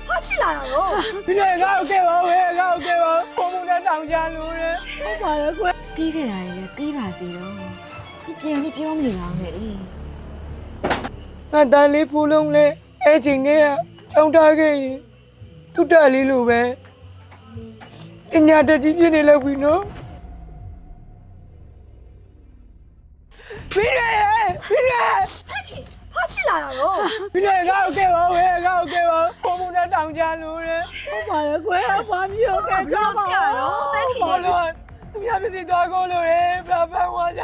ဘာဖြစ်လာတာရော မင်းတို့ငါ့ကိုကဲပါဝဲငါ့ကိုကဲပါဘုံဘုံနဲ့တောင်ကြလို့တဲ့ဟုတ်ပါရဲ့ကွယ် ပြီးခဲ့တာလေပြီးပါစေတော့ဒီပြန်ပြီးပြောမနေပါနဲ့အေး ငါတန်လေးဖိုးလုံးလဲအဲ့ချိန်နဲ့ချောင်းထားခဲ့ရင်သူ့တက်လေးလိုပဲပညာတတ်ကြီးပြည့်နေလောက်ပြီနော်ပြီးရဲပြီးရဲ ဘာဖြစ်လာတာရော ပြီးရဲငါ့ကိုကဲပါဝဲငါ့ကိုကဲပါဘုံဘုံနဲ့တောင်ကြလို့တဲ့ဟုတ်ပါရဲ့ကွယ်ဘာမျိုးကဲကြပါဘာလို့သူများပြည်သွားကုန်လို့လေပြပန်းသွားကြ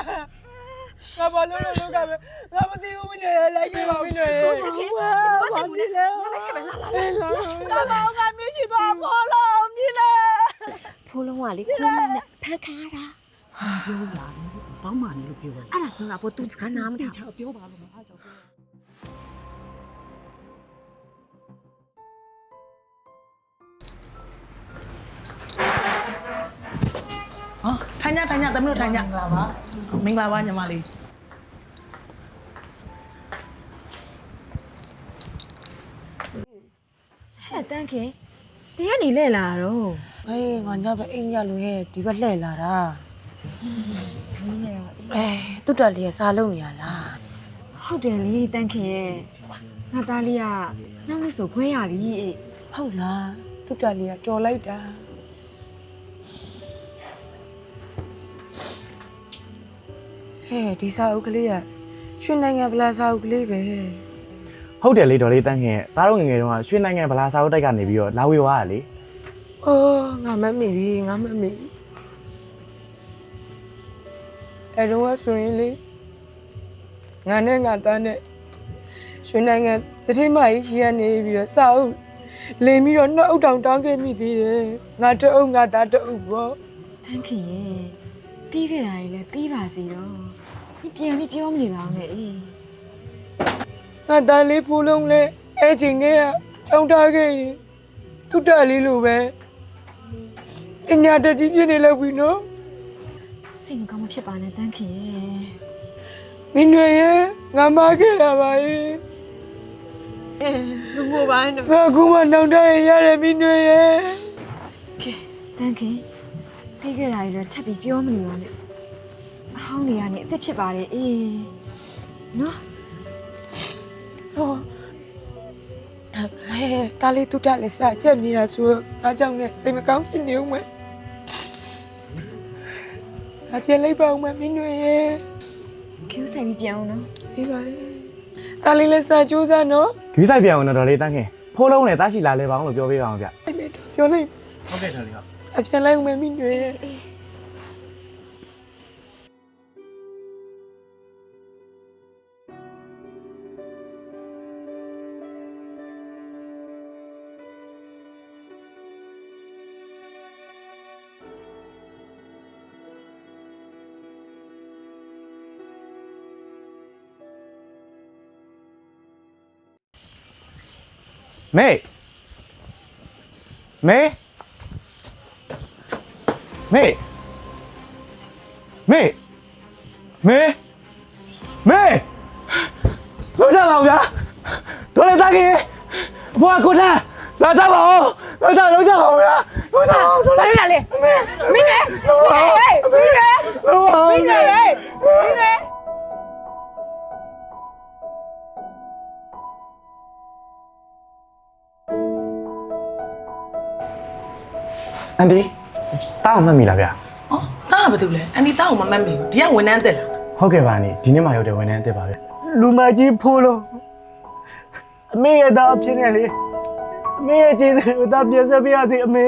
ငါဘာလို့လဲလောကပဲငါမသိဘူးမင်းတွေလိုက်ခဲ့ပါမင်းတွေဘာဖြစ်ဘူးလဲငါလိုက်ခဲ့ပဲလာလာငါမရှိသွားဘောလုံးမြည်လေ ဖိုးလုံးကလေကိုနဲ့ဖက်ခါတာ ပြောပါဘောင်းမှန်လို့ပြောတယ် အဲ့ဒါကဘောသူစကားနားမ တိ ထား ချောက်ပြောပါလို့မအားကြောက်ပြော ဟောထိုင်ညသမီးတို့ထိုင်ညမင်္ဂလာပါညီမလေး ဟဲ့တန်းခင်ဘယ်ကနေလဲလာတော့ ဟေးငါညပဲအိမ်ရလို့ရဲ့ဒီဘက်လှည့်လာတာ နင်းနေရော တူတက်လေးစားလုံးနေရလား ဟုတ်တယ်လေတန်းခင်ရဲ့ငါသားလေးကနောက်နေ့ဆိုဖွဲရပြီအေး ဟုတ်လားတူတက်လေးကကြော်လိုက်တာဟဲ့ဒီစာအုပ်ကလေးကရွှေနိုင်ငံဗလာစာအုပ်ကလေးပဲ ဟုတ်တယ်လေဒေါ်လေးတန်းခင်သားတို့ငယ်ငယ်တုန်းကရွှေနိုင်ငံဗလာစာအုပ်တိုက်ကနေပြီးတော့လာဝေသွားတာလေ အော်ငါမမေ့ပြီငါမမေ့ပြီအဲ့တော့ဆိုရင်လေငါနဲ့ငါသားနဲ့ရွှေနိုင်ငံတတိမကြီးရှိရနေပြီးတော့စာအုပ်လင်းပြီးတော့နှုတ်အုပ်တောင်တောင်းခဲ့မိသေးတယ်ငါတအုပ်ငါသားတအုပ်ပေါ့ တန်းခင်ရဲ့ပြီးခဲ့တာလေပြီးပါစေတော့ဒီပြန်ပြီးပြောမနေပါနဲ့အေး ငါတန်လေးဖိုးလုံးလဲအဲ့ချိန်နဲ့ချောင်းထားခဲ့ရင်သူ့တက်လေးလိုပဲပညာတတ်ကြီးပြည့်နေလောက်ပြီနော် စိတ်မကောင်းမဖြစ်ပါနဲ့တန်းခင်ရဲ့ မင်းတွေရဲ့ငါမခဲ့တာပါရဲ့ လူမို့ပါနဲ့ ငါကူမနောင်တရရတယ်မင်းတွေရဲ့ ကဲတန်းခင်ပြီးခဲ့တာလေထပ်ပြီးပြောမနေပါနဲ့အဟောင်းနေရနေအသက်ဖြစ်ပါတယ်အေးနော် ဟောဟဲ့တာလေးတူတက်လေးစချက်နေရဆိုအားကြောင့်နဲ့စိတ်မကောင်းဖြစ်နေဦးမယ်အပြည့်လိုက်ပါဦးမမင်းတွေရဲ့ ကျူးဆိုင်ပြီးပြန်အောင်နော် ဒီပါလေတာလေးလည်းစကြိုးစားနော် ဒီဆိုင်ပြန်အောင်တော့ဒေါ်လေးတန်းခင်ဖိုးလုံးနဲ့တားရှိလာလဲပါအောင်လို့ပြောပေးပါအောင်ဗျ ပြောလိုက် ဟုတ်ကဲ့ဒေါ်လေးဟုတ် အပြည့်လိုက်ဦးမမင်းတွေရဲ့ မေမေမေမေမေမေလောကြပါဦးဗျာဒေါ်လေးတန်းခင်ဘွားကိုထားလာကြပါဦးလောကြပါဦးဗျာလောကြပါဦးဒေါ်လေး လာလေမင်းလေ လောပါဦး မင်းလေ လောပါဦး မင်းလေမင်းလေ အန်ဒီတားအောင်မှတ်မိလားဗျာ အော်တာကဘာတူလဲအန်ဒီတာကိုမမတ်မိဘူးဒီကဝန်ထမ်းတက်လာ ဟုတ်ကဲ့ပါနေဒီနေ့မှရောက်တဲ့ဝန်ထမ်းအစ်ပါဗျလူမကြီးဖိုးလို့အမေရဲ့သားဖြစ်နေလေအမေရဲ့ကျေးဇူးကိုသားပြည့်စက်ပြရစီအမေ